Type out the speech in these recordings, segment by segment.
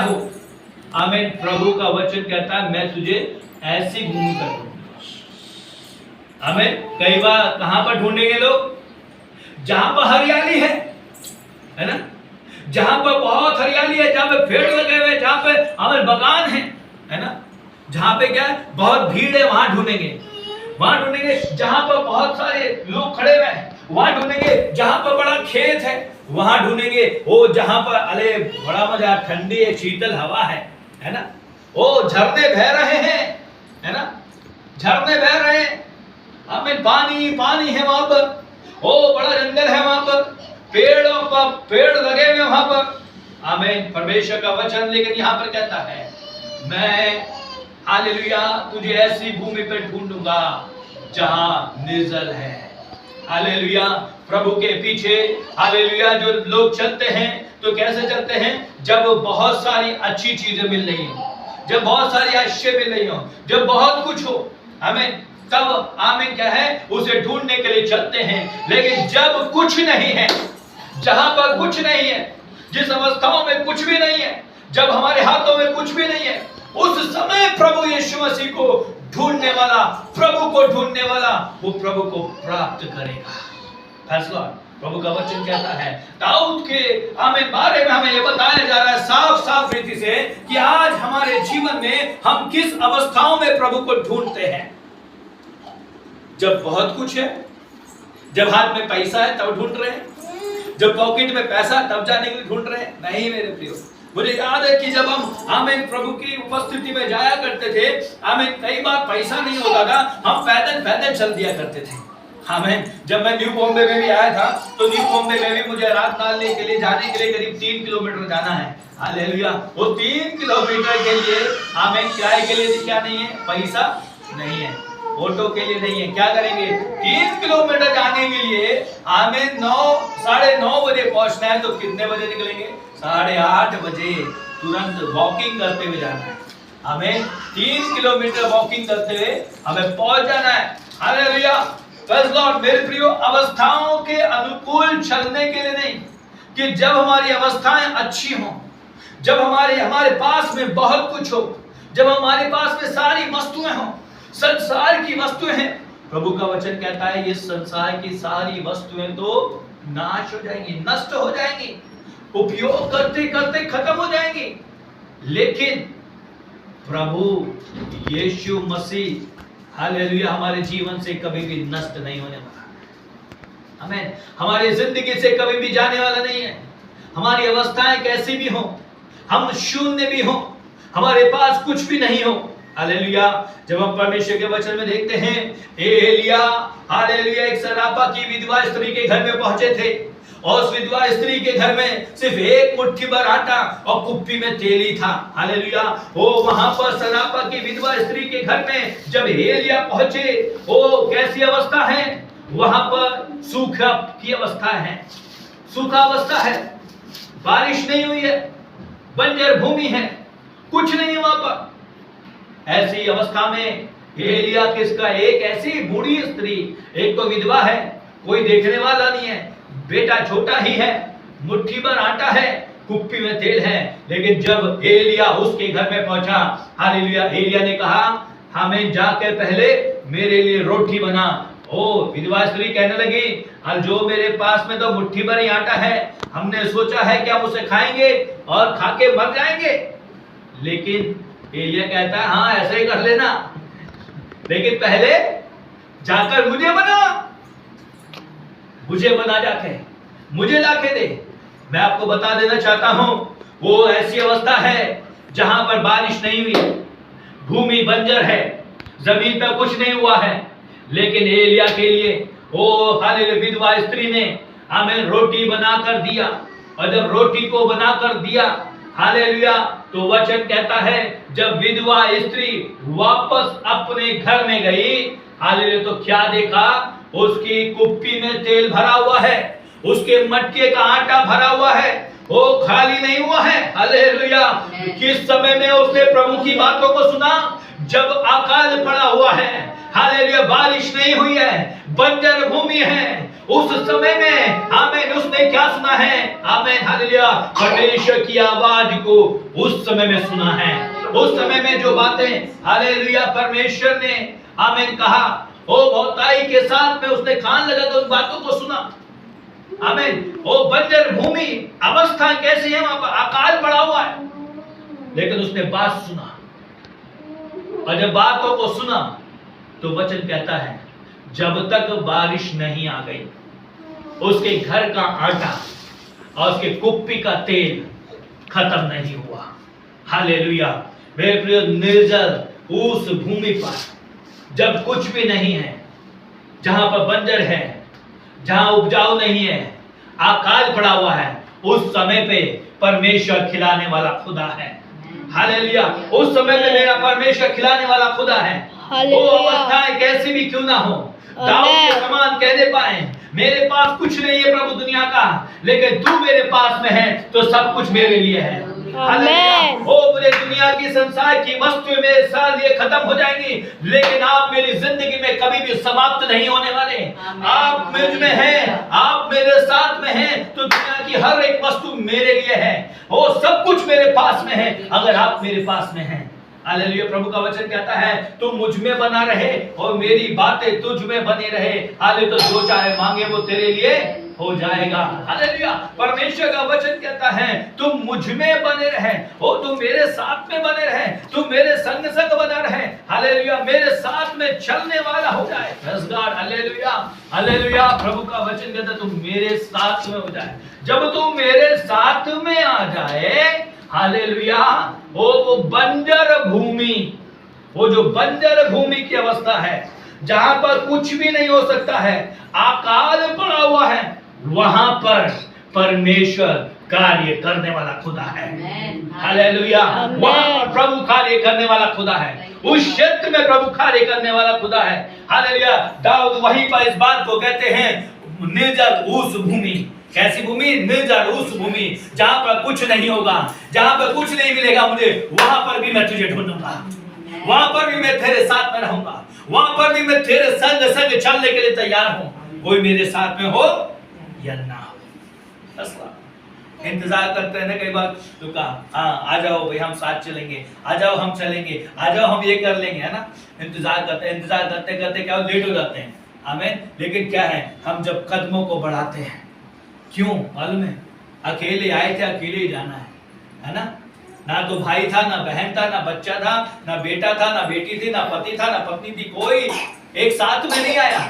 हो। आमीन। प्रभु का वचन कहता है मैं तुझे ऐसी भूमि पर ढूंढूंगा। आमीन। कई बार कहां पर ढूंढेंगे लोग? जहां पर हरियाली है ना, जहां पर बहुत हरियाली है, जहां पे पेड़ लगे हुए, जहां पे हमारे बगान है ना, जहां पे क्या है बहुत भीड़ है वहां ढूंढेंगे। वहां ढूंढेंगे जहां पर बहुत सारे लोग खड़े हुए हैं, वहां ढूंढेंगे। जहां पर बड़ा खेत है वहां ढूंढेंगे। ओ जहां पर अरे बड़ा मजा, ठंडी है, शीतल हवा है ना, ओ झरने बह रहे हैं, है ना, झरने बह रहे हैं। हमें पानी पानी है वहां पर, ओ बड़ा जंगल है वहां पर, पेड़ों पर पेड़ लगे हुए वहां पर। आमीन। परमेश्वर का वचन लेकिन यहां पर कहता है मैं हालेलुया तुझे ऐसी भूमि पर ढूंढूंगा जहां निर्जल है। हालेलुया। प्रभु के पीछे हालेलुया जो लोग चलते हैं तो कैसे चलते हैं? जब बहुत सारी अच्छी चीजें मिल रही हो, जब बहुत सारी आशीष मिल रही हो, जब बहुत कुछ हो, हमें तब आमीन क्या है उसे ढूंढने के लिए चलते हैं। लेकिन जब कुछ नहीं है, जहां पर कुछ नहीं है, जिस अवस्थाओं में कुछ भी नहीं है, जब हमारे हाथों में कुछ भी नहीं है, उस समय प्रभु यीशु मसीह को ढूंढने वाला, प्रभु को ढूंढने वाला वो प्रभु को प्राप्त करेगा। फैसला प्रभु का वचन कहता है। दाऊद के हमें बारे में हमें ये बताया जा रहा है साफ साफ रीति से कि आज हमारे जीवन में हम किस अवस्थाओं में प्रभु को ढूंढते हैं। जब बहुत कुछ है, जब हाथ में पैसा है तब ढूंढ रहे हैं, जब पॉकेट में पैसा तब जाने के लिए ढूंढ रहे हैं? नहीं मेरे प्रियो, मुझे याद है कि जब हम आमीन प्रभु की उपस्थिति में जाया करते थे, आमीन कई बार पैसा नहीं होता था, हम पैदल पैदल चल दिया करते थे। आमीन। जब मैं न्यू बॉम्बे में भी आया था तो न्यू बॉम्बे में भी मुझे रात डालने के लिए जाने के लिए करीब 3 किलोमीटर जाना है। हालेलुया। वो 3 किलोमीटर के लिए आमीन किराए के लिए क्या नहीं है? पैसा नहीं है, ऑटो के लिए नहीं है। क्या करेंगे? 3 किलोमीटर जाने के लिए हमें 9-9:30 बजे पहुंचना है, तो कितने बजे निकलेंगे? 8:30 बजे तुरंत वॉकिंग करते हुए जाना है। हमें 3 किलोमीटर वॉकिंग करते हुए हमें पहुंच जाना है। हालेलुया। Praise Lord. मेरे प्रियो, अवस्थाओं के अनुकूल चलने के लिए नहीं, कि जब हमारी अवस्थाएं अच्छी हों, जब हमारे पास में बहुत कुछ हो, जब हमारे पास में सारी वस्तुएं हों, संसार की वस्तुएं हैं। प्रभु का वचन कहता है ये संसार की सारी वस्तुएं तो नाश हो जाएंगी, नष्ट हो जाएंगी, उपयोग करते करते खत्म हो जाएंगी, लेकिन प्रभु यीशु मसीह हालेलुया हमारे जीवन से कभी भी नष्ट नहीं होने वाला। आमीन। हमारी जिंदगी से कभी भी जाने वाला नहीं है। हमारी अवस्थाएं कैसी भी हो, हम शून्य भी हो, हमारे पास कुछ भी नहीं हो, हालेलुया, जब हम परमेश्वर के वचन में देखते हैं एलिया हालेलुया एक सरापा की विधवा स्त्री के घर में पहुंचे थे, और उस विधवा स्त्री के घर में सिर्फ एक मुट्ठी भर आटा और कुप्पी में तेल ही था। हालेलुया। वो वहां पर सरापा की विधवा स्त्री के घर में जब एलिया पहुंचे, वो कैसी अवस्था है? वहां पर सूखा की अवस्था है, सूखा अवस्था है, बारिश नहीं हुई है, बंजर भूमि है, कुछ नहीं वहां पर। ऐसी अवस्था में एलिया किसका? एक ऐसी बूढ़ी स्त्री, एक तो विधवा है, कोई देखने वाला नहीं है, बेटा छोटा ही है, मुट्ठी भर आटा है, कुप्पी में तेल है। लेकिन जब एलिया उसके घर में पहुंचा, हालेलुया, एलिया ने कहा हमें जाकर पहले मेरे लिए रोटी बना। ओ विधवा स्त्री कहने लगी जो मेरे पास में तो मुट्ठी भर ही आटा है, हमने सोचा है कि हम उसे खाएंगे और खा के मर जाएंगे। लेकिन एलिया कहता है हाँ ऐसा ही कर लेना, लेकिन पहले जाकर मुझे बना जाके मुझे लाके दे। मैं आपको बता देना चाहता हूं वो ऐसी अवस्था है जहां पर बारिश नहीं हुई, भूमि बंजर है, जमीन पर कुछ नहीं हुआ है, लेकिन एलिया के लिए वो हालेलुया विधवा स्त्री ने हमें रोटी बनाकर दिया। और जब रोटी को बनाकर दिया हालेलुया, तो वचन कहता है जब विधवा स्त्री वापस अपने घर में गई, हालेलुया, तो क्या देखा? उसकी कुप्पी में तेल भरा हुआ है, उसके मटके का आटा भरा हुआ है, वो खाली नहीं हुआ है। हालेलुया। किस समय में उसने प्रभु की बातों को सुना? जब अकाल पड़ा हुआ है, हालेलुया, बारिश नहीं हुई है, बंजर भूमि है, उस समय में आमीन उसने क्या सुना है? आमीन हालेलुया, परमेश्वर की आवाज को उस समय में सुना है। उस समय में जो बातें हालेलुया परमेश्वर ने आमीन कहा, वो बहुताई के साथ में उसने कान लगा तो उन बातों को सुना। आमीन। वो बंजर भूमि अवस्था कैसी है, वहां पर अकाल पड़ा हुआ है, लेकिन उसने बात सुना, और जब बातों को सुना तो वचन कहता है जब तक बारिश नहीं आ गई उसके घर का आटा और उसके कुप्पी का तेल खत्म नहीं हुआ। हालेलुया। मेरे प्रिय, निर्जल उस भूमि पर जब कुछ भी नहीं है, जहां पर बंजर है, जहां उपजाऊ नहीं है, अकाल पड़ा हुआ है, उस समय पे परमेश्वर खिलाने वाला खुदा है। हालेलुया। उस समय पे मेरा परमेश्वर खिलाने वाला खुदा है। वो अवस्थाएं कैसी भी क्यों ना हो, दाऊद के समान कहने पाए मेरे पास कुछ नहीं है प्रभु दुनिया का, लेकिन तू मेरे पास में है तो सब कुछ मेरे लिए है। हालेलुया। ओ मुझे दुनिया की संसार की वस्तु मेरे साथ ये खत्म हो जाएंगी, लेकिन आप मेरी जिंदगी में कभी भी समाप्त नहीं होने वाले। आप मुझ में हैं, आप मेरे साथ में हैं, तो दुनिया की हर एक वस्तु मेरे लिए है। वो सब कुछ मेरे पास में है अगर आप मेरे पास में हैं। हालेलुया। प्रभु का वचन कहता है तू मुझ में बना रहे और मेरी बातें तुझ में बनी रहे। हालेलुया। तो जो चाहे मांगे वो तेरे लिए हो जाएगा। हालेलुया। परमेश्वर का वचन कहता है तुम मुझ में बने रहे, ओ तुम मेरे साथ में बने रहे, तुम मेरे संग संग बना रहे। हालेलुया। मेरे साथ में चलने वाला हो जाए। Praise God. हालेलुया। हालेलुया। प्रभु का वचन कहता है तुम मेरे साथ में हो जाए। जब तुम मेरे साथ में आ जाए, हालेलुया, वो बंजर भूमि, वो जो बंजर भूमि की अवस्था है जहां पर कुछ भी नहीं हो सकता है, अकाल पड़ा हुआ है, वहां पर परमेश्वर कार्य करने वाला खुदा है। हालेलुया। वहां पर प्रभु कार्य करने वाला खुदा है, उस क्षेत्र में प्रभु कार्य करने वाला खुदा है। हालेलुया। दाऊद वहीं पर इस बात को कहते हैं निर्जल उस भूमि। कैसी भूमि? निर्जल उस भूमि, जहां पर कुछ नहीं होगा, जहां पर कुछ नहीं मिलेगा मुझे, वहां पर भी मैं तुझे ढूंढूंगा, वहां पर भी मैं तेरे साथ में रहूंगा, वहां पर भी मैं तेरे संग संग चलने के लिए तैयार हूं। कोई मेरे साथ में हो या ना हो। इंतजार करते हैं ना कई बार, तो कहा हाँ आ जाओ भाई हम साथ चलेंगे, आ जाओ हम चलेंगे, आ जाओ हम ये कर लेंगे, है ना। इंतजार करते करते क्या लेट हो जाते हैं। आमीन। लेकिन क्या है, हम जब कदमों को बढ़ाते हैं, क्यों मालूम है? अकेले आए थे, अकेले ही जाना है ना। ना तो भाई था, ना बहन था, ना बच्चा था, ना बेटा था, ना बेटी थी, ना पति था, ना पत्नी थी, कोई एक साथ में नहीं आया,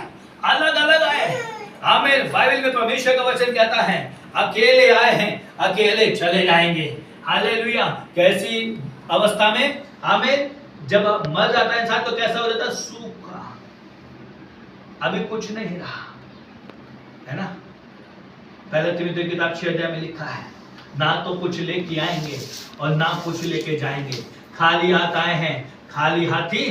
अलग अलग आए। आमीन। बाइबल में परमेश्वर का वचन कहता है अकेले आए हैं, अकेले चले जाएंगे। हालेलुया। कैसी अवस्था में? आमीन। जब मर जाता है इंसान तो कैसा हो जाता है? सूखा, अभी कुछ नहीं रहा, है ना। पहले तीमुथियुस की किताब 6 अध्याय में लिखा है ना तो कुछ लेके आएंगे और ना कुछ लेके जाएंगे, खाली हाथ आए हैं, खाली हाथ ही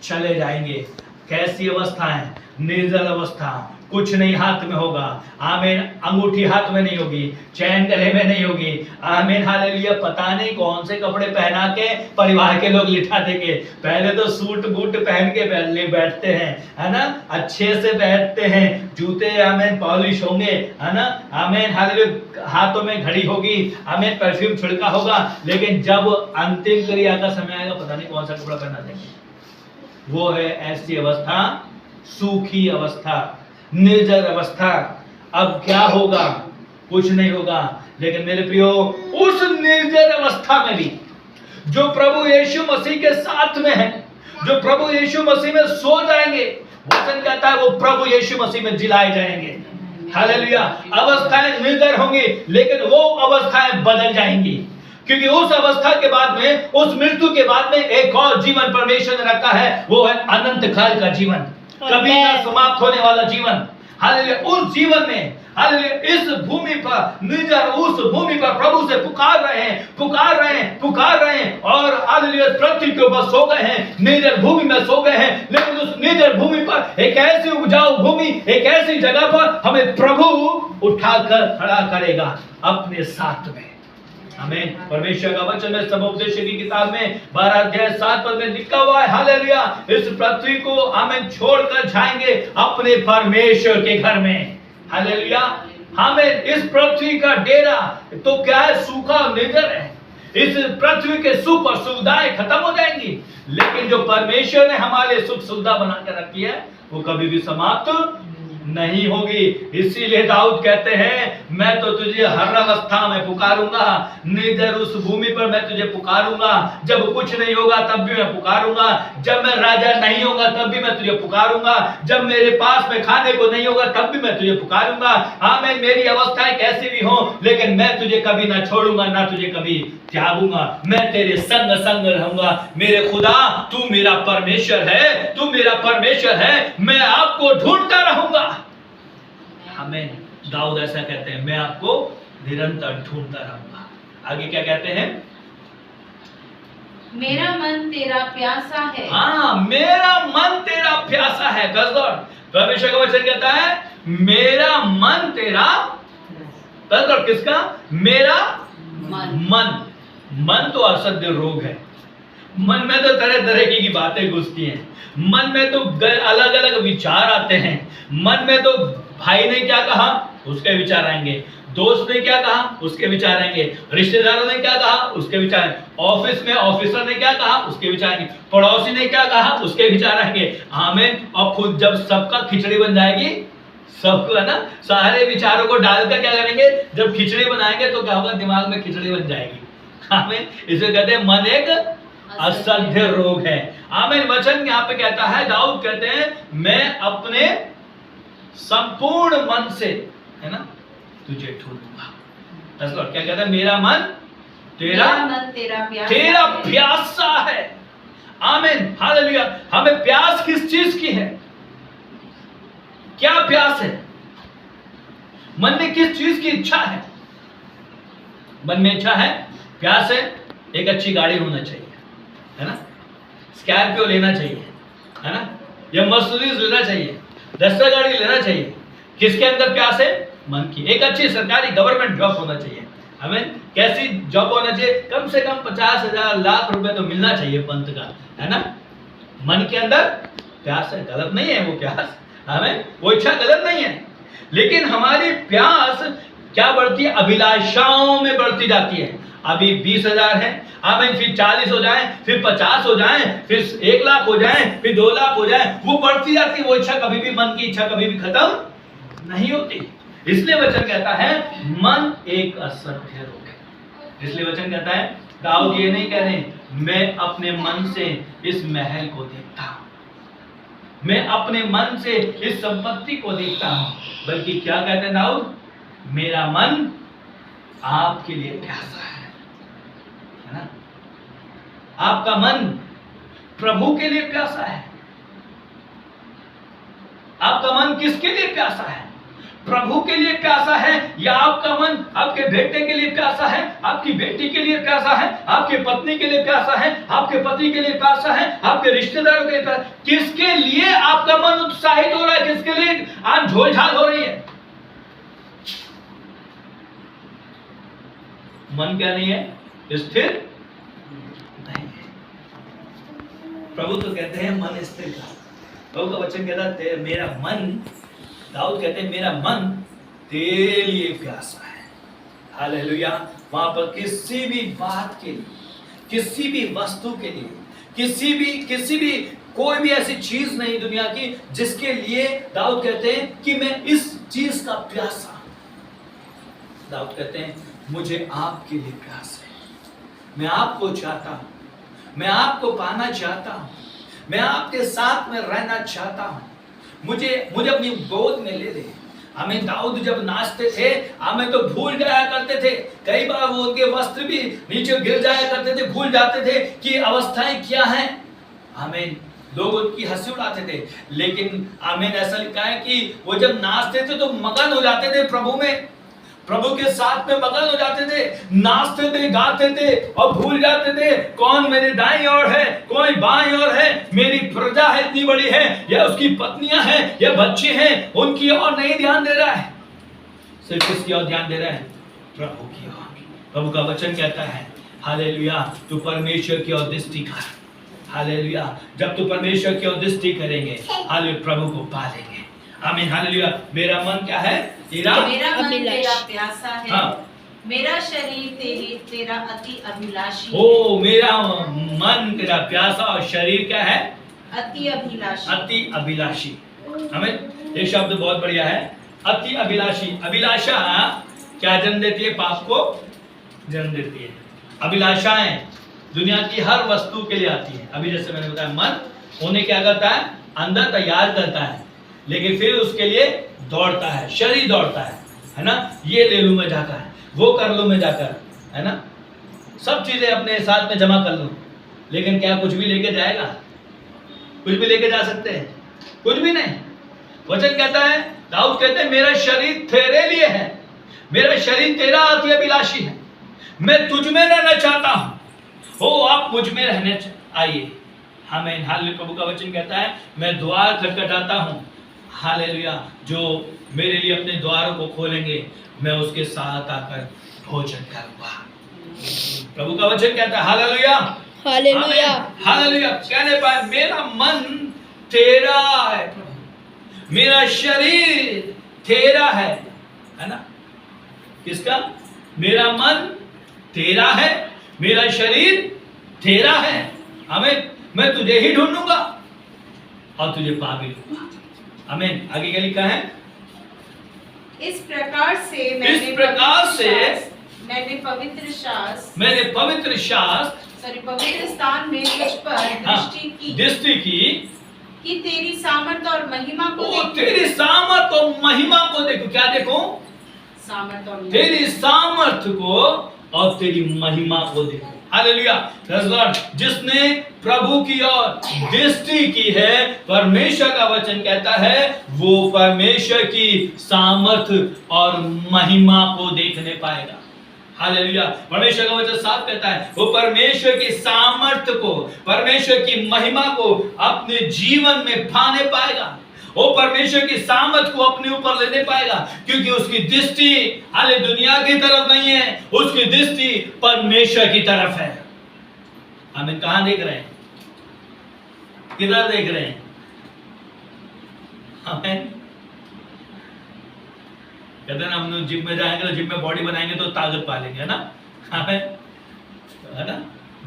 चले जाएंगे। कैसी अवस्था है? निर्जल अवस्था, कुछ नहीं हाथ में होगा। आमीन। अंगूठी हाथ में नहीं होगी, चैन गले में नहीं होगी। आमीन। हालेलुया। पता नहीं कौन से कपड़े पहना के परिवार के लोग लिटा देंगे। पहले तो सूट बूट पहन के बैठते हैं, है ना, अच्छे से बैठते हैं, जूते आमीन पॉलिश होंगे, है ना। आमीन। हालेलुया। हाथों में घड़ी होगी, आमीन, परफ्यूम छिड़का होगा, लेकिन जब अंतिम क्रिया का समय आएगा पता नहीं कौन सा कपड़ा पहना देंगे। वो है ऐसी अवस्था, सूखी अवस्था, निर्जल अवस्था। अब क्या होगा? कुछ नहीं होगा। लेकिन मेरे प्रियो, उस निर्जल अवस्था में भी जो प्रभु यीशु मसीह के साथ में है, जो प्रभु यीशु मसीह में सो जाएंगे, वचन कहता है वो प्रभु यीशु मसीह में जिलाए जाएंगे। हालेलुया। अवस्थाएं निर्जल होंगी, लेकिन वो अवस्थाएं बदल जाएंगी, क्योंकि उस अवस्था के बाद में, उस मृत्यु के बाद में एक और जीवन परमेश्वर ने रखा है, वो है अनंत काल का जीवन, कभी ना समाप्त होने वाला जीवन। हालेलुया। उस जीवन में, हालेलुया, इस भूमि पर, निर्जल उस भूमि पर प्रभु से पुकार रहे हैं और हालेलुया पृथ्वी के ऊपर सो गए हैं, निर्जल भूमि में सो गए हैं। लेकिन उस निर्जल भूमि पर, एक ऐसी उपजाऊ भूमि, एक ऐसी जगह पर हमें प्रभु उठाकर खड़ा करेगा अपने साथ में। आमीन। परमेश्वर का वचन है समुपदेश की किताब में 12 अध्याय 7 पद में लिखा हुआ है, हालेलुया, इस पृथ्वी को आमीन छोड़कर जाएंगे अपने परमेश्वर के घर में। हालेलुया। हमें इस पृथ्वी का डेरा तो क्या है, सूखा निर्जर है। इस पृथ्वी के सुख और सुविधाएं खत्म हो जाएंगी, लेकिन जो परमेश्वर ने हमारे सुख सुविधा बना के रखी है वो कभी भी समाप्त नहीं होगी। इसीलिए दाऊद कहते हैं, मैं तो तुझे हर अवस्था में पुकारूंगा, निर्जर उस भूमि पर मैं तुझे पुकारूंगा। जब कुछ नहीं होगा तब भी मैं पुकारूंगा, जब मैं राजा नहीं होगा तब भी मैं तुझे पुकारूंगा, जब मेरे पास में खाने को नहीं होगा तब भी मैं तुझे पुकारूंगा। हाँ, मैं मेरी अवस्थाएं कैसी भी हो, लेकिन मैं तुझे कभी ना छोड़ूंगा, ना तुझे कभी त्यागूंगा। मैं तेरे संग संग रहूंगा। मेरे खुदा, तू मेरा परमेश्वर है, तू मेरा परमेश्वर है, मैं आपको ढूंढता रहूंगा। आमीन। दाऊद ऐसा कहते हैं, मैं आपको निरंतर ढूंढता रहूंगा। आगे क्या कहते हैं, मेरा मन तेरा प्यासा है। हाँ, मेरा मन तेरा प्यासा है। परमेश्वर का वचन कहता है, मेरा मन तेरा, किसका? मेरा मन। मन तो असह्य रोग है। मन में तो तरह तरह की बातें घुसती हैं। मन में तो अलग अलग विचार आते हैं। मन में तो भाई ने क्या कहा उसके विचार आएंगे, दोस्त ने क्या कहा उसके विचार आएंगे, रिश्तेदारों ने क्या कहा उसके विचार आएंगे, ऑफिस में ऑफिसर ने क्या कहा उसके विचार आएंगे, पड़ोसी ने क्या कहा उसके विचार आएंगे। आमीन। और खुद जब सबका खिचड़ी बन जाएगी, सबको है ना, सारे विचारों को डालकर क्या करेंगे, जब खिचड़ी बनाएंगे तो क्या होगा, दिमाग में खिचड़ी बन जाएगी। आमीन। इसे कहते हैं मन एक असह्य रोग है। आमीन। वचन यहाँ पे कहता है, दाऊद कहते हैं, मैं अपने संपूर्ण मन से, है ना, तुझे ढूंढूंगा। क्या कहता है, मेरा मन तेरा प्यासा है। आमीन। हालेलुया। हमें प्यास किस चीज की है? क्या प्यास है? मन में किस चीज की इच्छा है? मन में इच्छा है, प्यास है, एक अच्छी गाड़ी होना चाहिए, है ना, स्कॉर्पियो लेना चाहिए, है ना, या मर्सिडीज लेना चाहिए, डस्टर गाड़ी लेना चाहिए। किसके अंदर प्यास है? मन की। एक अच्छी सरकारी गवर्नमेंट जॉब होना चाहिए। हमें कैसी जॉब होना चाहिए? कम से कम 50,000 लाख रुपए तो मिलना चाहिए पंत का, है ना। मन के अंदर प्यास है, गलत नहीं है वो प्यास, हमें वो इच्छा गलत नहीं है, लेकिन हमारी प्यास क्या बढ़ती है? अभिलाषाओं में बढ़ती जाती है। अभी 20,000 है, आमीन, फिर 40 हो जाए, फिर 50 हो जाए, फिर 1 लाख हो जाए, फिर 2 लाख हो जाए, वो बढ़ती जाती है। वो इच्छा कभी भी, मन की इच्छा कभी भी खत्म नहीं होती। इसलिए वचन कहता है, मन एक असह्य रोग है। इसलिए वचन कहता है, दाऊद ये नहीं कह रहे, मैं अपने मन से इस महल को देखता हूं, मैं अपने मन से इस संपत्ति को देखता हूं, बल्कि क्या कहते हैं दाऊद, मेरा मन आपके लिए प्यासा है ना। आपका मन प्रभु के लिए प्यासा है। आपका मन किसके लिए प्यासा है? प्रभु के लिए प्यासा है, या आपका मन आपके बेटे के लिए प्यासा है, आपकी बेटी के लिए प्यासा है, आपके पत्नी के लिए प्यासा है, आपके पति के लिए प्यासा है, आपके रिश्तेदारों के लिए प्यासा है? किसके लिए आपका मन उत्साहित हो रहा है? किसके लिए आज झोलझाल हो रही है? मन क्या नहीं है? स्थिर नहीं है। प्रभु तो कहते हैं मन स्थिर का। प्रभु का वचन कहता है, मेरा मन, दाऊद कहते हैं, मेरा मन तेरे लिए प्यासा है। हालेलुया। वहां पर किसी भी बात के लिए, किसी भी वस्तु के लिए, किसी भी कोई भी ऐसी चीज नहीं दुनिया की जिसके लिए दाऊद कहते हैं कि मैं इस चीज का प्यासा। दाऊद कहते हैं, मुझे आपके लिए प्यास है, मैं आपको चाहता हूं, मैं आपको पाना चाहता हूं, मैं आपके साथ में रहना चाहता हूं, मुझे अपनी गोद में ले ले। हमें दाऊद जब नाचते थे, हमें तो भूल जाया करते थे, कई बार वो उनके वस्त्र भी नीचे गिर जाया करते थे, भूल जाते थे कि अवस्थाएं क्या हैं। हमें लोग उनकी हंसी उड़ाते थे, लेकिन हमें ऐसा लिखा है कि वो जब नाचते थे तो मगन हो जाते थे प्रभु में, प्रभु के साथ में मगन हो जाते थे, नाचते थे, गाते थे और भूल जाते थे कौन मेरे दाईं ओर है, कोई बाईं ओर है, मेरी प्रजा है इतनी बड़ी है, या उसकी पत्नियां हैं या बच्चे हैं, उनकी ओर नहीं ध्यान दे रहा है, सिर्फ किसकी ओर ध्यान दे रहा है? प्रभु की ओर। प्रभु का वचन कहता है, हालेलुया, तू परमेश्वर की ओर दृष्टि कर। हालेलुया। जब तू परमेश्वर की ओर दृष्टि करेंगे, हालेलुया, प्रभु को पालेंगे। आमीन। हालेलुया। मेरा मन क्या है? तेरा मेरा मन अभिलाष। तेरा प्यासा है। हाँ। मेरा शरीर तेरा अति अभिलाषी ओ मेरा मन तेरा प्यासा और शरीर क्या है? है। अति अभिलाषी। अति अभिलाषी। हमें ये शब्द बहुत बढ़िया है, अति अभिलाषी। अभिलाषा क्या जन्म देती है? पाप को जन्म देती है। अभिलाषाएं दुनिया की हर वस्तु के लिए आती है। अभी जैसे मैंने बताया, मन उन्हें क्या करता है? अंदर तैयार करता है, लेकिन फिर उसके लिए दौड़ता है, शरीर दौड़ता है ना? ये ले लूं मैं जाकर, वो कर लूं मैं जाकर, है ना? सब चीजें अपने साथ में जमा कर लूं, लेकिन क्या कुछ भी लेके जाएगा? कुछ भी लेके जा सकते हैं? कुछ भी नहीं। वचन कहता है, दाऊद कहते हैं, मेरा शरीर तेरे लिए है, मेरा शरीर तेरा अति अभिलाषी है, मैं तुझ में रहना चाहता हूं। हो आप मुझ में रहने आइए। हमें हालेलुया। प्रभु का वचन कहता है, मैं द्वार खटखटाता हूं। हालेलुया। जो मेरे लिए अपने द्वारों को खोलेंगे, मैं उसके साथ आकर भोजन करूंगा। प्रभु का वचन कहता है, हालेलुया हालेलुया। हालेलुया। कहने पाए, मेरा मन तेरा है प्रभु, मेरा शरीर तेरा है ना? किसका? मेरा मन तेरा है, मेरा शरीर तेरा है। आमीन। मैं तुझे ही ढूंढूंगा और तुझे पा भी लूंगा। आमीन। आगे क्या लिखा है? इस प्रकार से मैंने पवित्र शास्त्र पवित्र स्थान में तुझ पर दृष्टि की कि तेरी सामर्थ और महिमा को ओ देखूं। तेरी सामर्थ और महिमा को देखो। क्या देखो? सामर्थ और महिमा। तेरी सामर्थ को और तेरी महिमा को देखो। हालेलुया। जिसने प्रभु की ओर दृष्टि की है, परमेश्वर का वचन कहता है, वो परमेश्वर की सामर्थ और महिमा को देखने पाएगा। हालेलुया। परमेश्वर का वचन साफ कहता है, वो परमेश्वर की सामर्थ को, परमेश्वर की महिमा को अपने जीवन में पाने पाएगा। वो परमेश्वर की सामर्थ को अपने ऊपर लेने पाएगा, क्योंकि उसकी दृष्टि हाले दुनिया की तरफ नहीं है, उसकी दृष्टि परमेश्वर की तरफ है। हम कहां देख रहे हैं? किधर देख रहे हैं? हमें कहते हैं ना, हम लोग जिम में जाएंगे तो जिम में बॉडी बनाएंगे तो ताकत पालेंगे, है ना? हमें है ना?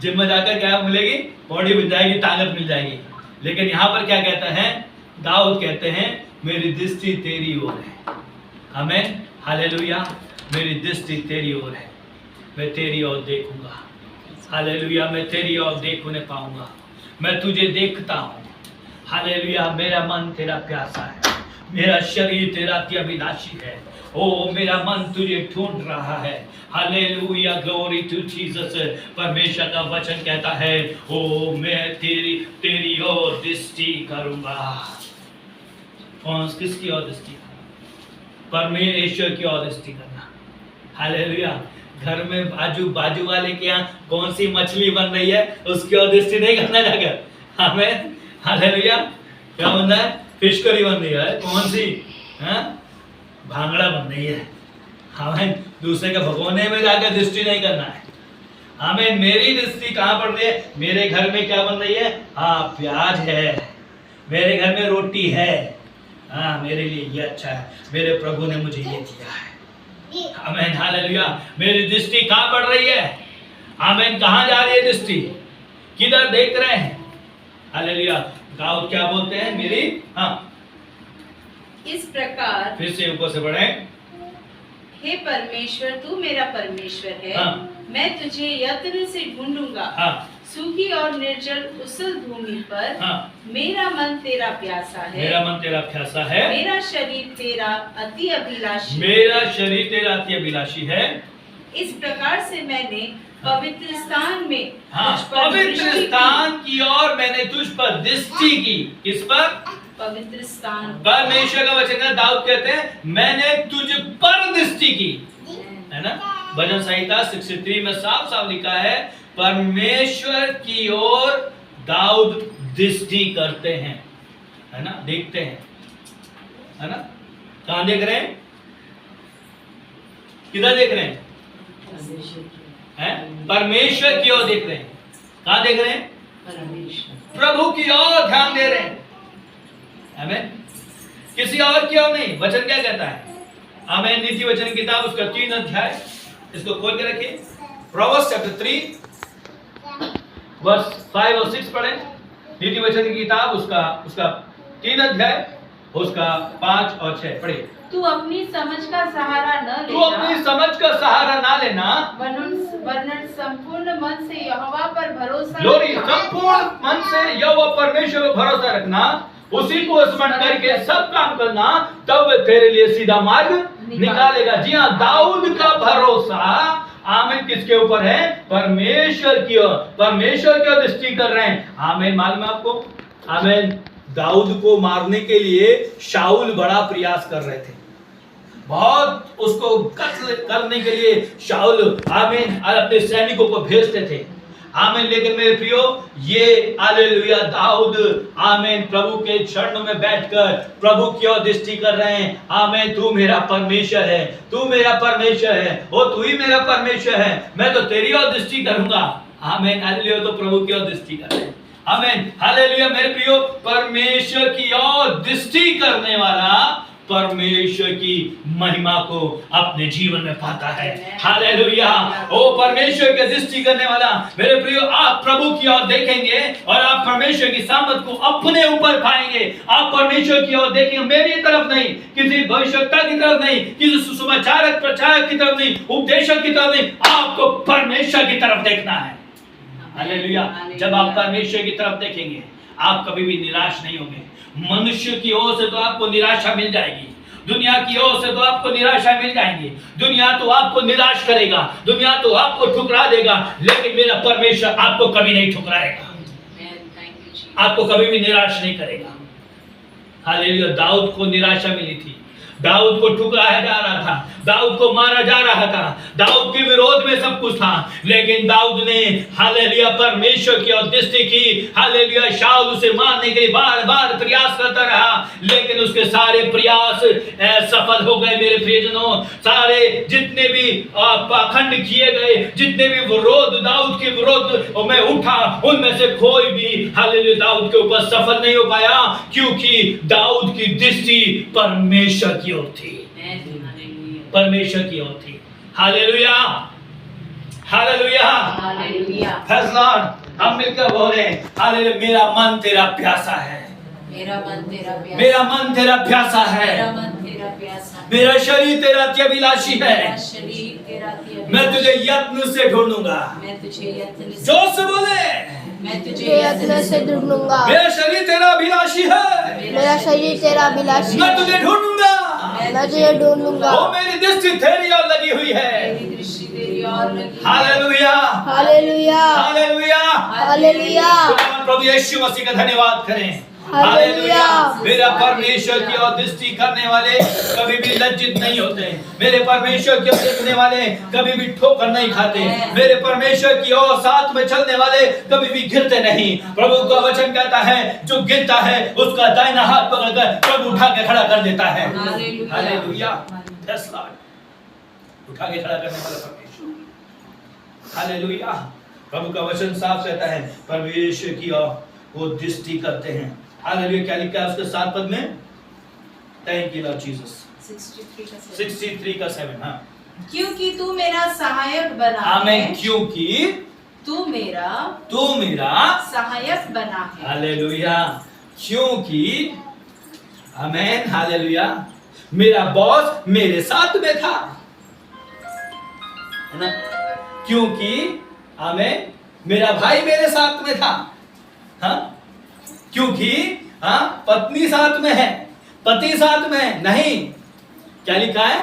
जिम में जाकर क्या मिलेगी? बॉडी मिल जाएगी, ताकत मिल जाएगी। लेकिन यहाँ पर क्या कहता है? दाऊद कहते हैं, मेरी दृष्टि तेरी ओर है। आमीन। हालेलुया। मेरी दृष्टि तेरी ओर है, मैं तेरी ओर देखूंगा। हालेलुया। मैं तेरी ओर देखने पाऊंगा, मैं तुझे देखता हूँ। हालेलुया। मेरा मन तेरा प्यासा है, मेरा शरीर तेरा अति अभिलाषी है। ओ मेरा मन तुझे ढूंढ रहा है। हालेलुया। Glory to Jesus. परमेश्वर का वचन कहता है, ओ मैं तेरी ओर दृष्टि करूंगा। कौन किसकी ओर दृष्टि करना? परमेश्वर की ओर दृष्टि करना। हालेलुया। घर में बाजू वाले के यहाँ कौन सी मछली बन रही है, उसकी ओर दृष्टि नहीं करना जाकर। हमें हालेलुया। क्या बन रहा है? फिश करी बन रही है। कौन सी? भांगड़ा बन रही है। हमें दूसरे के भगोने में जाकर दृष्टि नहीं करना है। हमें मेरी दृष्टि कहाँ पड़ रही है? मेरे घर में क्या बन रही है? हाँ, प्याज है, मेरे घर में रोटी है, हाँ मेरे लिए ये अच्छा है, मेरे प्रभु ने मुझे ये दिया है। आमीन। हालेलुया। मेरी दृष्टि कहाँ पड़ रही है? आमीन। कहाँ जा रही है दृष्टि? किधर देख रहे हैं? हालेलुया। दाऊद क्या बोलते हैं? मेरी इस प्रकार, फिर से ऊपर से बढ़े, हे परमेश्वर, तू मेरा परमेश्वर है। मैं तुझे यत्न से ढूंढूंगा। सूखी और निर्जल उसल भूमि पर मेरा मन तेरा प्यासा है। मेरा मन तेरा प्यासा है। मेरा शरीर तेरा अति अभिलाषी। मेरा शरीर तेरा अति अभिलाषी है। इस प्रकार से मैंने पवित्र स्थान में पवित्र स्थान की ओर मैंने तुझ पर दृष्टि की। किस पर? पवित्र स्थान। परमेश्वर का वचन है, दाऊद कहते हैं, मैंने तुझ पर दृष्टि की, है ना? भजन संहिता 63 में साफ साफ लिखा है, परमेश्वर की ओर दाऊद दृष्टि करते हैं, है ना? देखते हैं, है ना? कहां देख रहे हैं? किधर देख रहे हैं? परमेश्वर की ओर देख रहे हैं। कहां देख रहे हैं? प्रभु की ओर ध्यान दे रहे हैं। आमीन। किसी और की ओर नहीं। वचन क्या कहता है? आमेन। नीति वचन की किताब उसका 3 अध्याय, इसको खोल के रखिए। प्रोवर्ब्स चैप्टर 3 वर्स 5 और 6 पढ़ें। नीति वचन की किताब उसका 3 अध्याय, उसका 5 और 6 पढ़िए। तू अपनी समझ का सहारा न लेना, तू अपनी समझ का सहारा ना लेना, वरन संपूर्ण मन से यहोवा पर भरोसा ग्लोरी, रखना। संपूर्ण मन से यहोवा परमेश्वर पर भरोसा रखना, उसी को स्मरण करके सब काम करना, तब वह तेरे लिए सीधा मार्ग निकालेगा। जी हाँ, दाऊद का भरोसा आमीन किसके ऊपर है? परमेश्वर की ओर, परमेश्वर की ओर दृष्टि कर रहे हैं। आमीन। मालूम है आपको, आमीन, दाऊद को मारने के लिए शाऊल बड़ा प्रयास कर रहे थे, बहुत उसको कत्ल करने के लिए शाऊल आमीन अपने सैनिकों को भेजते थे। आमीन। लेकिन मेरे प्रियो, ये हालेलुया दाऊद आमीन प्रभु के चरणों में बैठकर प्रभु की ओर दृष्टि कर रहे हैं। आमीन। तू मेरा परमेश्वर है, तू मेरा परमेश्वर है, ओ तू ही मेरा परमेश्वर है, मैं तो तेरी ओर दृष्टि करूंगा। आमीन। हालेलुया। तो प्रभु की ओर दृष्टि कर रहे हैं। आमीन। हालेलुया। मेरे प्रियो, परमेश्वर की ओर दृष्टि करने वाला परमेश्वर की महिमा को अपने जीवन में पाता है। हालेलुया। ओ परमेश्वर की दृष्टि करने वाला मेरे प्रियो, आप प्रभु की ओर देखेंगे और आप परमेश्वर की सामर्थ को अपने ऊपर पाएंगे। आप परमेश्वर की ओर देखेंगे, मेरी तरफ नहीं, किसी भविष्यवक्ता की तरफ नहीं, किसी सुसमाचारक प्रचारक की तरफ नहीं, उपदेशक की तरफ नहीं, आपको परमेश्वर की तरफ देखना है। हालेलुया। जब आप परमेश्वर की तरफ देखेंगे, आप कभी भी निराश नहीं होंगे। मनुष्य की ओर से तो आपको निराशा मिल जाएगी, दुनिया की ओर से तो आपको निराशा मिल जाएगी। दुनिया तो आपको निराश करेगा, दुनिया तो आपको ठुकरा देगा, लेकिन मेरा परमेश्वर आपको कभी नहीं ठुकराएगा, आपको कभी भी निराश नहीं करेगा। हालेलुया। दाऊद को निराशा मिली थी, दाऊद को ठुकराया जा रहा था, दाऊद को मारा जा रहा था, दाऊद के विरोध में सब कुछ था, लेकिन दाऊद ने हालेलुया परमेश्वर की ओर दृष्टि की। हालेलुया। शाऊल उसे मारने के लिए बार बार प्रयास करता रहा, लेकिन उसके सारे प्रयास सफल हो गए। मेरे प्रियजनों, सारे जितने भी पाखंड किए गए, जितने भी विरोध दाऊद के विरोध में उठा, उनमें से कोई भी हालेलुया दाऊद के ऊपर सफल नहीं हो पाया, क्योंकि दाऊद की दृष्टि परमेश्वर की ओर थी, परमेश्वर की ओर थी। Hallelujah, hallelujah, hallelujah. Praise Lord. हम मिलकर बोले हालेलुया। मेरा मन तेरा प्यासा है, मेरा मन तेरा प्यासा, मेरा मन तेरा प्यासा है, मेरा मन तेरा प्यासा, मेरा शरीर तेरा अत्यभिलाषी है, मेरा शरीर तेरा अत्यभिलाषी, मैं तुझे यत्न से ढूंढूंगा। मैं तुझे यत्न से, जोर से बोले, मैं तुझे यत्न से ढूंढूंगा। मेरा शरीर तेरा अभिलाषी है, मेरा शरीर तेरा अभिलाषी मैं तुझे ढूंढूंगा। मैं तुझे ढूंढूंगा। ओ मेरी दृष्टि तेरी ओर लगी हुई है। मेरी दृष्टि तेरी ओर लगी है। हालेलुया, हालेलुया, हालेलुया, हालेलुया, प्रभु यीशु मसीह का धन्यवाद करें। हालेलुया। मेरा परमेश्वर की ओर दृष्टि करने वाले कभी भी लज्जित नहीं होते, मेरे परमेश्वर की ओर देखने वाले कभी भी ठोकर नहीं खाते, मेरे परमेश्वर की ओर साथ में चलने वाले कभी भी गिरते नहीं। प्रभु का वचन कहता है, जो गिरता है उसका दाहिना हाथ पकड़कर प्रभु उठा के खड़ा कर देता है। Hallelujah, yes Lord. उठा के खड़ा करने वाला परमेश्वर। हालेलुया। प्रभु का वचन साफ कहता है, परमेश्वर की ओर वो दृष्टि करते हैं। हालेलुया। क्या लिखा है उसके 7 पद में? Thank you Lord Jesus. 63 का 7। हाँ, क्योंकि तू मेरा सहायक बना आमीन। है, क्योंकि तू मेरा सहायक बना है। हालेलुया। क्योंकि आमीन, हालेलुया, मेरा बॉस मेरे साथ में था, है ना? क्योंकि आमीन, मेरा भाई मेरे साथ में था। हाँ, क्योंकि हाँ, पत्नी साथ में है, पति साथ में है। नहीं, क्या लिखा है?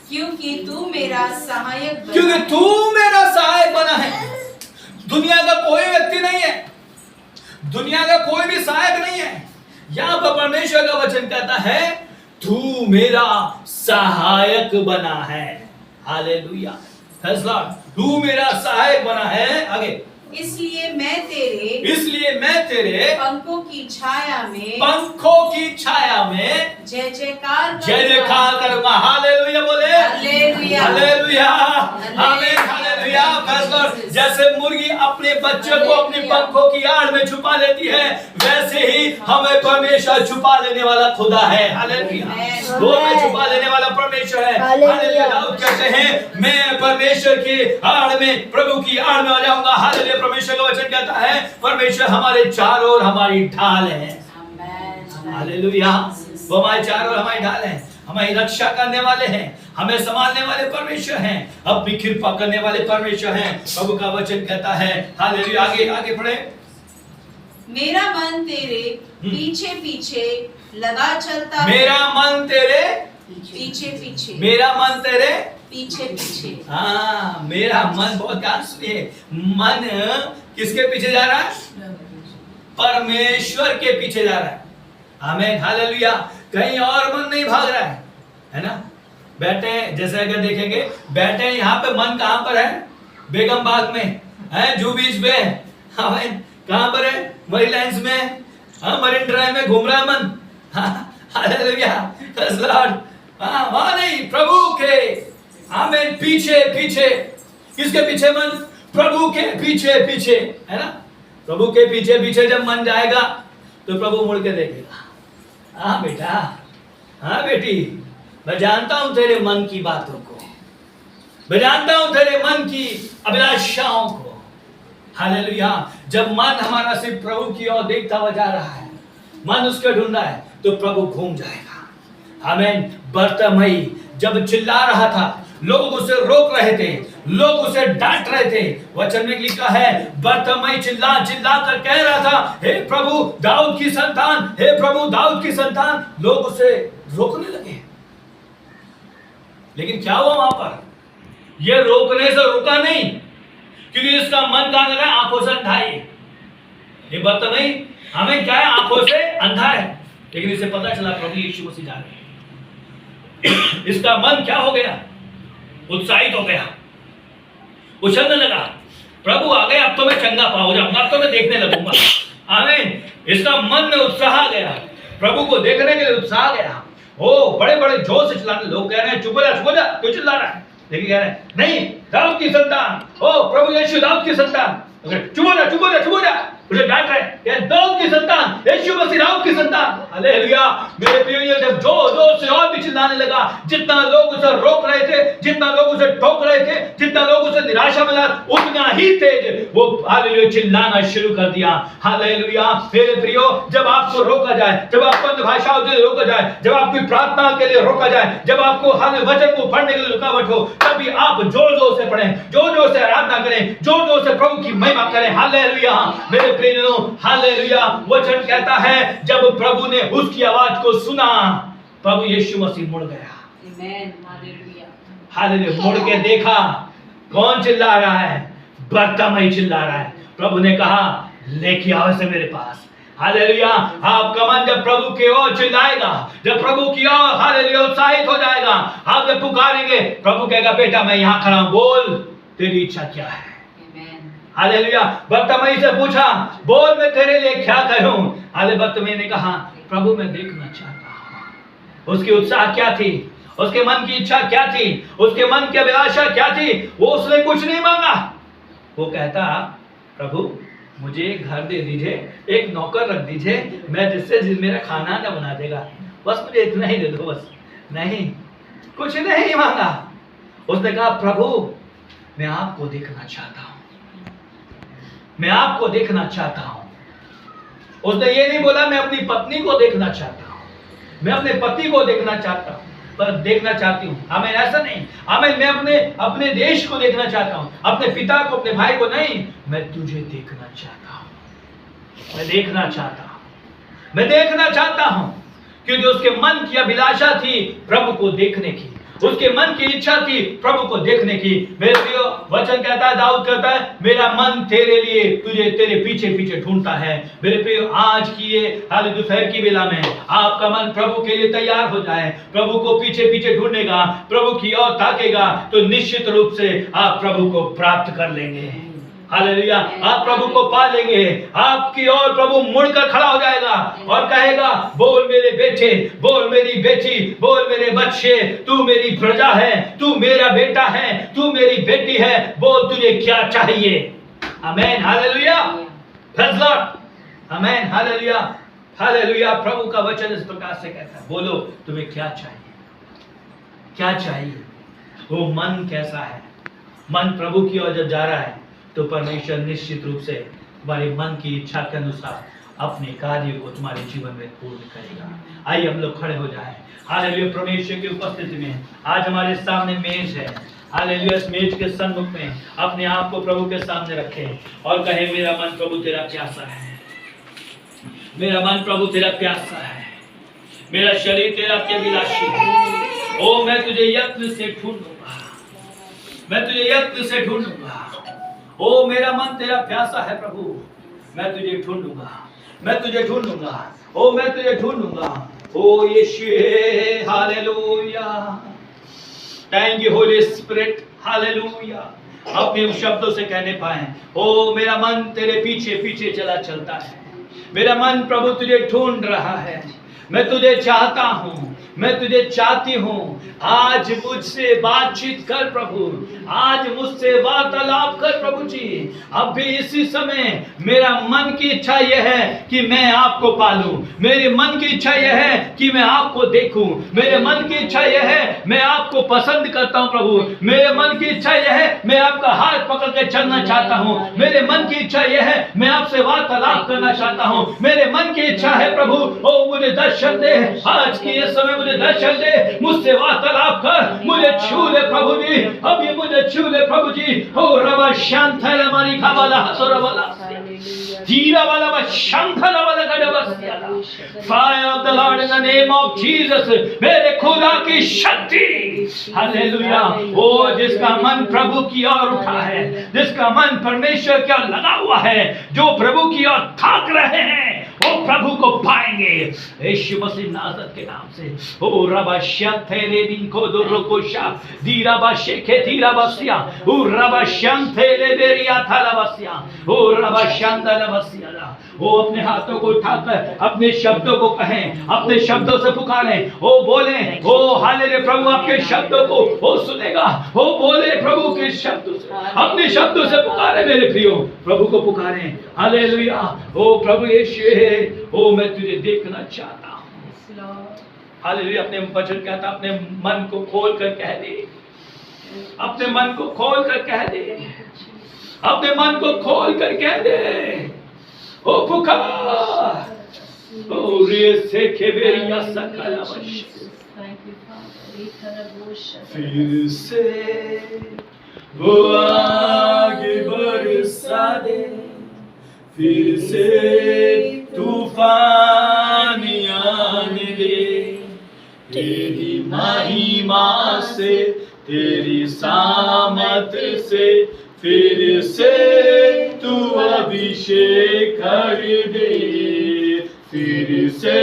क्योंकि तू मेरा सहायक बना, क्योंकि तू मेरा सहायक बना है। दुनिया का कोई व्यक्ति नहीं है, दुनिया का कोई भी सहायक नहीं है। यहां पर परमेश्वर का वचन कहता है, तू मेरा सहायक बना है। Hallelujah, praise Lord. तू मेरा सहायक बना है। आगे, इसलिए मैं तेरे पंखों की छाया में जय जयकार करूंगा। हालेलुया बोले, हालेलुया, हालेलुया, आमीन, हालेलुया। Hallelujah, praise Lord. जैसे मुर्गी अपने बच्चे को अपने पंखों की आड़ में छुपा लेती है, वैसे ही हमें परमेश्वर छुपा लेने वाला खुदा है। हालेलुया, वो हमें छुपा लेने वाला परमेश्वर है। हालेलुया, दाऊद कहते हैं मैं परमेश्वर की आड़ में, प्रभु की आड़ में आ जाऊंगा। हालेलुया, परमेश्वर का वचन कहता है परमेश्वर हमारे चारों ओर हमारी ढाल है। हालेलुया, वो हमारे चारों ओर हमारी ढाल है, हमारी रक्षा करने वाले हैं, हमें संभालने वाले परमेश्वर हैं, अपनी कृपा करने वाले परमेश्वर हैं। प्रभु का वचन कहता है हालेलुया, आगे आगे पढ़े। मेरा मन तेरे पीछे पीछे लगा चलता, मेरा मन तेरे पीछे पीछे, मेरा मन तेरे पीछे पीछे। हाँ, मेरा मन, बहुत ध्यान सुनिए, मन किसके पीछे जा रहा है? परमेश्वर के पीछे जा रहा है। आमीन, हालेलुया, कहीं और मन नहीं भाग रहा है ना। बैठे, जैसे अगर देखेंगे बैठे यहाँ पे, मन कहाँ पर है? बेगम बाग में है, जू बीच पे। आमीन, कहाँ पर है? मरीलाइंस में, हाँ, मरीन ड्राइव में घूम रहा है मन। Hallelujah, praise Lord. हाँ, वहाँ नहीं, प्रभु के, आमीन, पीछे पीछे। किसके पीछे मन? प्रभु के पीछे पीछे, है ना। प्रभु के पीछे पीछे जब मन जाएगा तो प्रभु मुड़ के देखेगा। हाँ बेटा, हाँ बेटी, मैं जानता हूं तेरे मन की बातों को, मैं जानता हूं तेरे मन की अभिलाषाओं को। हालेलुया, जब मन हमारा सिर्फ प्रभु की ओर देखता हुआ जा रहा है, मन उसके ढूंढ रहा है, तो प्रभु घूम जाएगा। आमीन। बर्तिमई जब चिल्ला रहा था, लोग उसे रोक रहे थे, लोग उसे डांट रहे थे। वचन में लिखा है बर्तिमई चिल्ला चिल्ला कर कह रहा था, हे प्रभु दाऊद की संतान, हे प्रभु दाऊद की संतान। लोग उसे रोकने लगे, लेकिन क्या हुआ वहां पर? ये रोकने से रुका नहीं, क्योंकि इसका मन कहां लगा? आंखों से अंधा है। ये बर्तिमई हमें क्या है? आंखों से अंधा है, लेकिन इसे पता चला प्रभु यीशु मसीह जा रहे हैं। इसका मन क्या हो गया? उत्साहित हो गया, उछलने लगा, प्रभु आ गए, अब तो मैं चंगा हो जाऊंगा, अब तो मैं देखने लगूंगा। आमीन। इसका मन में उत्साह आ गया, प्रभु को देखने के लिए उत्साह आ गया। ओ बड़े बड़े जोर से चिल्लाने, लोग कह रहे हैं चुप हो जा, क्यों चिल्ला रहा है? लेकिन कह रहे हैं नहीं, दाऊद की संतान, ओ प्रभु यीशु दाऊद की संतान। चुप हो जा, उसे डांट रहे हैं, दाऊद की संतान, यीशु मसीह दाऊद की संतान। हालेलुया, मेरे प्रिय, ये जब जोर जोर से और भी चिल्लाने लगा, जितना लोग उसे रोक रहे थे, जितना लोग उसे ठोक रहे थे, जितना लोग उसे निराशा मिला, उतना ही तेज वो हालेलुया चिल्लाना शुरू कर दिया। हालेलुया, मेरे प्रियो, जब आपको रोका जाए, जब आपको अन्य भाषाओं के लिए रोका जाए, जब आपकी प्रार्थना के लिए रोका जाए, जब आपको हालेलुया वचन को पढ़ने के लिए रुकावट हो, तभी आप जोर जोर से पढ़ें, जोर जोर से आराधना करें, जोर जोर से प्रभु की महिमा करें। हालेलुया, मेरे प्रियो, हालेलुया। वचन कहता है जब प्रभु ने उसकी आवाज को सुना, प्रभु यीशु मसीह मुड़ गया। आमीन, हालेलुया, हालेलुया। मुड़ के देखा, कौन चिल्ला रहा है? बर्तिमई चिल्ला रहा है। प्रभु ने कहा लेके आओ इसे मेरे पास। हालेलुया, आपका मन जब प्रभु की ओर चिल्लाएगा, जब प्रभु की ओर हालेलुया उत्साहित हो जाएगा, आप जब पुकारेंगे, प्रभु कहेगा बेटा मैं यहाँ खड़ा हूं, बोल तेरी इच्छा क्या है। हालेलुया। बर्तिमई से पूछा, बोल मैं तेरे लिए क्या करूं? हालेलुया। बर्तिमई ने कहा प्रभु मैं देखना चाहता हूं। उसकी उत्साह क्या थी? उसके मन की इच्छा क्या थी? उसके मन की अभिलाषा क्या थी? वो उसने कुछ नहीं मांगा। वो कहता प्रभु मुझे घर दे दीजिए, एक नौकर रख दीजिए, मैं जिससे मेरा खाना ना बना देगा, बस मुझे इतना ही दे दो, बस। नहीं, कुछ नहीं मांगा। उसने कहा प्रभु मैं आपको देखना चाहता हूं, मैं आपको देखना चाहता हूं। उसने ये नहीं बोला मैं अपनी पत्नी को देखना चाहता हूं, मैं अपने पति को देखना चाहता हूं, पर देखना चाहती हूं। आमीन, ऐसा नहीं। आमीन, मैं अपने देश को देखना चाहता हूं, अपने पिता को, अपने भाई को नहीं, मैं तुझे देखना चाहता हूं, मैं देखना चाहता हूं, मैं देखना चाहता हूं। क्योंकि उसके मन की अभिलाषा थी प्रभु को देखने की, उसके मन की इच्छा थी प्रभु को देखने की। मेरे प्रियो, वचन कहता है, दाऊद कहता है मेरा मन तेरे लिए, तुझे तेरे पीछे पीछे ढूंढता है। मेरे प्रियो, आज की ये हाल दोपहर की बेला में आपका मन प्रभु के लिए तैयार हो जाए, प्रभु को पीछे पीछे ढूंढेगा, प्रभु की ओर ताकेगा, तो निश्चित रूप से आप प्रभु को प्राप्त कर लेंगे। हालेलुया। आप प्रभु को पा लेंगे, आपकी ओर प्रभु मुड़कर खड़ा हो जाएगा और कहेगा, बोल मेरे बेटे, बोल मेरी बेटी, बोल मेरे बच्चे, तू मेरी प्रजा है, तू मेरा बेटा है, तू मेरी बेटी है, बोल तुझे क्या चाहिए। आमीन, हालेलुया, प्रेज़ लॉर्ड, आमीन, हालेलुया, हालेलुया। प्रभु का वचन इस प्रकार से कहता है, बोलो तुम्हें क्या चाहिए, क्या चाहिए। वो मन कैसा है, मन प्रभु की ओर जब जा रहा है तो परमेश्वर निश्चित रूप से तुम्हारे मन की इच्छा के अनुसार अपने कार्य को तुम्हारे जीवन में पूर्ण करेगा। आइए हम लोग खड़े हो जाएं। हालेलुया। परमेश्वर की उपस्थिति में आज हमारे सामने मेज है। हालेलुया। इस मेज के सन्मुख में अपने आप को प्रभु के सामने रखें और कहें, मेरा मन प्रभु तेरा प्यासा है, मेरा मन प्रभु तेरा प्यासा है, मेरा शरीर तेरा अभिलाषी है। ओ मैं तुझे यत्न से ढूंढूंगा, मैं तुझे यत्न से ढूंढूंगा। ओ मेरा मन तेरा प्यासा है प्रभु, मैं तुझे ढूंढूंगा, मैं तुझे ढूंढूंगा, ओ मैं तुझे ढूंढूंगा। ओ Yeshu, hallelujah, thank you Holy Spirit, hallelujah. अपने शब्दों से कहने पाए, ओ मेरा मन तेरे पीछे पीछे चलता है, मेरा मन प्रभु तुझे ढूंढ रहा है, मैं तुझे चाहता हूँ, मैं तुझे चाहती हूँ। आज मुझसे बातचीत कर प्रभु, आज मुझसे वार्तालाप कर प्रभु जी। अभी इसी समय मेरा मन की इच्छा यह है कि मैं आपको पालूं, मेरे मन की इच्छा यह है कि मैं आपको देखूं, मेरे मन की इच्छा यह है मैं आपको पसंद करता हूं प्रभु, मेरे मन की इच्छा यह है मैं आपका हाथ पकड़ के चलना चाहता हूं, मेरे मन की इच्छा यह है मैं आपसे वार्तालाप करना चाहता हूं, मेरे मन की इच्छा है प्रभु। ओ मुझे दर्शन दे, आज की इस समय मुझे दर्शन दे, मुझसे वार्तालाप कर, मुझे छू ले प्रभु जी, अभी मुझे छू ले प्रभु जी। ओ रबा शांत है हमारी खावाला हसोरा वाला जीरा वाला शंखला वाला गडवसिया। Fire of the Lord in the name of Jesus, मेरे खुदा की शक्ति, हालेलुया। ओ जिसका मन प्रभु की ओर उठा है, जिसका मन परमेश्वर की ओर लगा हुआ है, जो प्रभु की ओर थाक रहे हैं, वो प्रभु को पाएंगे यीशु मसीह नासरत के नाम से। ओ रबा शंथेले बिनको दुर्रोकोशा दीराबा शेखे दीराबसिया, ओ रबा शंथेले बेरिया थालाबसिया, ओ रबा शंदलबसिया। वो अपने हाथों को उठाकर अपने शब्दों को कहें, अपने शब्दों से पुकारें, ओ बोलें, ओ हालेलुया। प्रभु आपके शब्दों को वो सुनेगा, वो बोले प्रभु के शब्दों से, अपने शब्दों से पुकारे मेरे प्रियो, प्रभु को पुकारें, हालेलुया। ओ प्रभु यीशु, ओ मैं तुझे देखना चाहता हूँ, हालेलुया। अपने वचन कहता, अपने मन को खोल कर कह दे, अपने मन को खोल कर कह दे, अपने मन को खोल कर कह दे। ओ पुकार, ओ रे से केबेरिया सकला वश, फिर से वो आगे बरसा दे, फिर से तूफान आने दे, तेरी महिमा से, तेरी सामर्थ से, फिर से तू अभिषेक कर दे, फिर से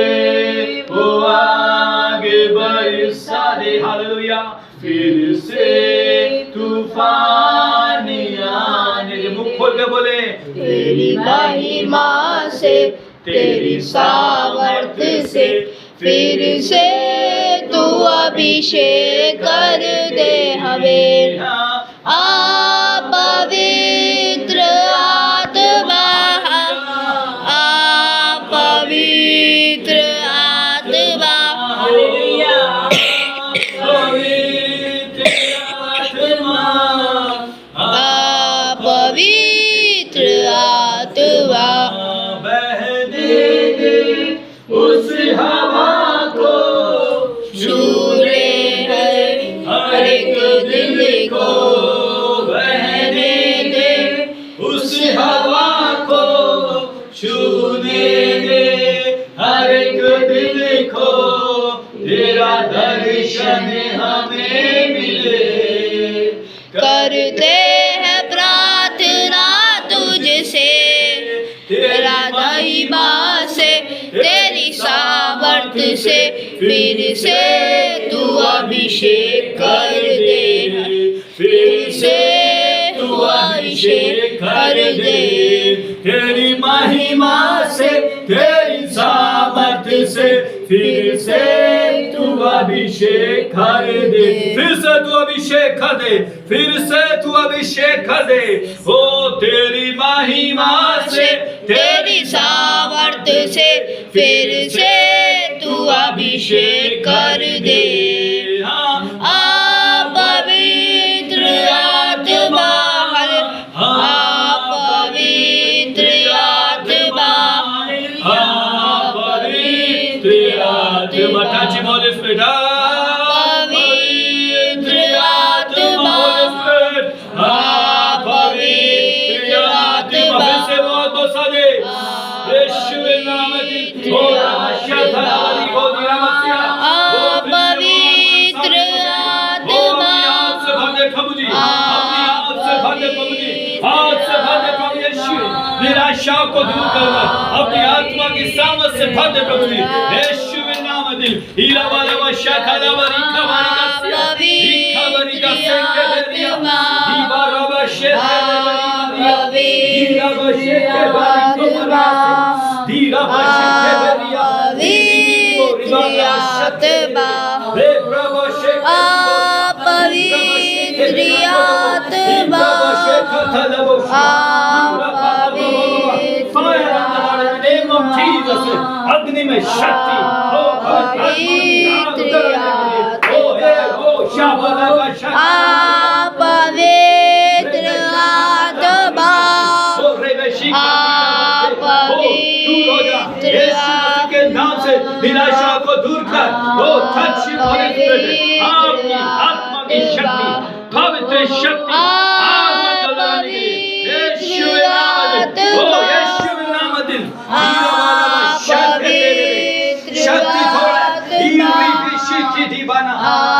वो आगे बरसा दे, हालेलुया। फिर से तूफान आने दे, मुख खोल के बोले, तेरी महिमा से, तेरी सामर्थ से, फिर से तू अभिषेक कर दे हमें। आ पवित्र आत्मा, आ पवित्र आत्मा, पवित्र आत्मा, आ पवित्र आत्मा, बहने दे उस हवा को, छूले हर एक दिल को, बहने दे उस हवा को, छूने दे हर एक दिल को, तेरा दर्शन हमें मिले। करते हैं प्रार्थना तुझसे, तेरा महिमा से, तेरी सामर्थ से, फिर से तू अभिषेक कर दे, फिर से तू अभिषेक कर दे। तेरी महिमा से, तेरी सामर्थ से फिर से तू अभिषेक कर दे। फिर से तू अभिषेक कर दे, फिर से तू अभिषेक कर दे। ओ तेरी महिमा से, तेरी सामर्थ से फिर से तू अभिषेक कर दे। आ पवित्र आत्मा, आ पवित्र आत्मा, आ पवित्र आत्मा, touch him, Holy Spirit. पवित्र आत्मा, पवित्र आत्मा, फिर से बहुत बोसा दे। यीशु के नाम में ओ शतारी को दिया मसिया। पवित्र आत्मा, हाथ से भर दे प्रभु जी, अपनी हाथ से भर दे प्रभु जी, हाथ से भर दे प्रभु यीशु। निराशा को दूर कर, अपनी आत्मा की सामर्थ से भर दे प्रभु जी, यीशु के नाम में। हीरा वाला वशा खाला वरी खवारी का खवारी का सेंके दरिया, दीवा रबा शेखे दरिया, हीरा वशे के बारी को मरा, हीरा वशे के दरिया, पवित्र आत्मा, हे प्रभु शेखे पवित्र आत्मा, अग्नि में शक्ति, पवित्र आत्मा, पवित्र आत्मा, के नाम से निराशा को दूर कर। ओ touch him, Holy Spirit, आपकी आत्मा की शक्ति, पवित्र शक्ति, यीशु के नाम में, ओ यीशु के नाम में, शक्ति थोड़ा, की दीवाना,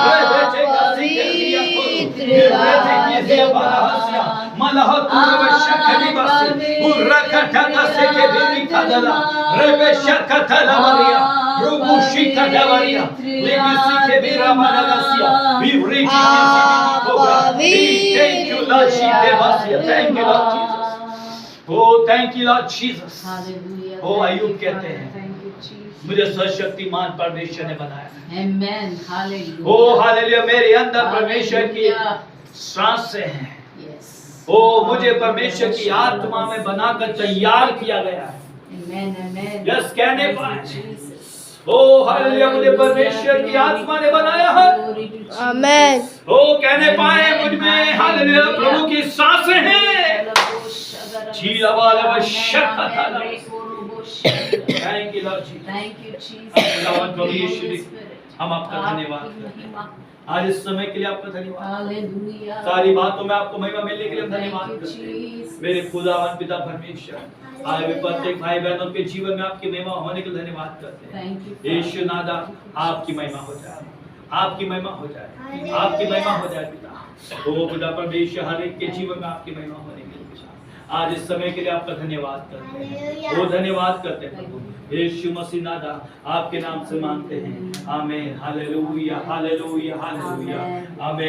बेटे का सिंह थैंक यू लॉर्ड जीसस। ओ अय्यूब कहते हैं मुझे सर्वशक्तिमान परमेश्वर ने बनाया। Amen. Hallelujah. ओ हालेलुया, मेरे अंदर परमेश्वर की सांसें हैं। Yes. ओ मुझे परमेश्वर की आत्मा में बनाकर तैयार किया गया है। Amen. Amen. यस कहने Thank you, पाए। Jesus. ओ हालेलुया, मुझे परमेश्वर की आत्मा ने बनाया है। Glory to Jesus. आमेन। ओ कहने पाए मुझ में हालेलुया प्रभु की सांसें हैं। Thank you Lord ji. Thank you, Jesus. प्रभु यीशु, हम आपका धन्यवाद करते हैं। आज इस समय के लिए आपका धन्यवाद। Hallelujah. सारी बातों में आपको महिमा मिलने के लिए हम धन्यवाद Thank you, करते हैं। Jesus. मेरे खुदावन पिता परमेश्वर, आज वे प्रत्येक भाई बहनों के जीवन में आपकी महिमा होने के लिए धन्यवाद करते हैं। Thank you. यीशु नादा, आपकी महिमा हो जाए, आपकी महिमा हो जाए, आपकी महिमा हो जाए पिता। ओ पिता परमेश्वर, हर एक के जीवन में आपकी महिमा होने के लिए आज इस समय के लिए आपका धन्यवाद करते हैं। वो धन्यवाद करते हैं प्रभु यीशु मसीह नादा, आपके नाम से मांगते हैं। आमीन। हालेलुया, हालेलुया, हालेलुया, आमीन।